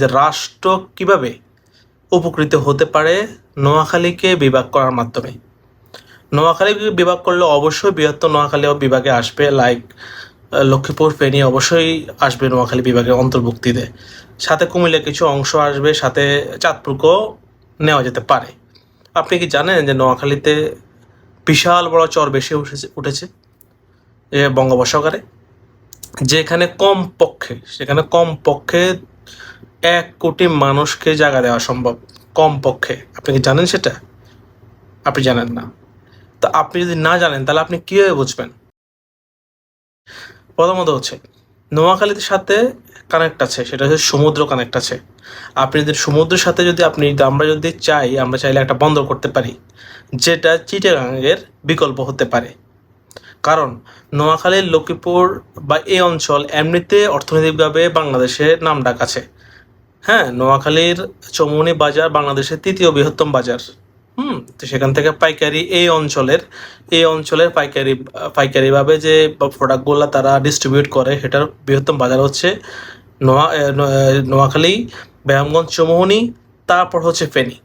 যে রাষ্ট্র কিভাবে উপকৃত হতে পারে নোয়াখালীকে বিভাগ করার মাধ্যমে। নোয়াখালীকে বিভাগ করলে অবশ্যই বৃহত্তর নোয়াখালী বিভাগে আসবে, লাইক লক্ষ্মীপুর ফেনী অবশ্যই আসবে নোয়াখালী বিভাগের অন্তর্ভুক্তিতে, সাথে কুমিল্লা কিছু অংশ আসবে, সাথে চাঁদপুরকেও নেওয়া যেতে পারে। আপনি কি জানেন যে নোয়াখালীতে বিশাল বড় চর বেশি উঠেছে বঙ্গোপসাগরে, যেখানে কমপক্ষে 1 কোটি মানুষকে জায়গা দেওয়া সম্ভব, কমপক্ষে। আপনি কি জানেন সেটা? আপনি জানেন না। তো আপনি যদি না জানেন তাহলে আপনি কীভাবে বুঝবেন? প্রথমত হচ্ছে নোয়াখালীর সাথে কানেক্ট আছে, সেটা হচ্ছে সমুদ্র কানেক্ট আছে। আপনি যদি সমুদ্রের সাথে আমরা যদি আমরা চাইলে একটা বন্দর করতে পারি, যেটা চিটাগাংয়ের বিকল্প হতে পারে। কারণ নোয়াখালীর লক্ষ্মীপুর বা এই অঞ্চল এমনিতে অর্থনৈতিকভাবে বাংলাদেশের নামডাক আছে। হ্যাঁ, নোয়াখালীর চৌমুহনী বাজার বাংলাদেশের 3য় বৃহত্তম বাজার। তো সেখান থেকে এই অঞ্চলের পাইকারিভাবে যে প্রোডাক্টগুলো তারা ডিস্ট্রিবিউট করে, সেটার বৃহত্তম বাজার হচ্ছে নোয়াখালী, ব্যায়ামগঞ্জ, চৌমুহনী, তারপর হচ্ছে ফেনী।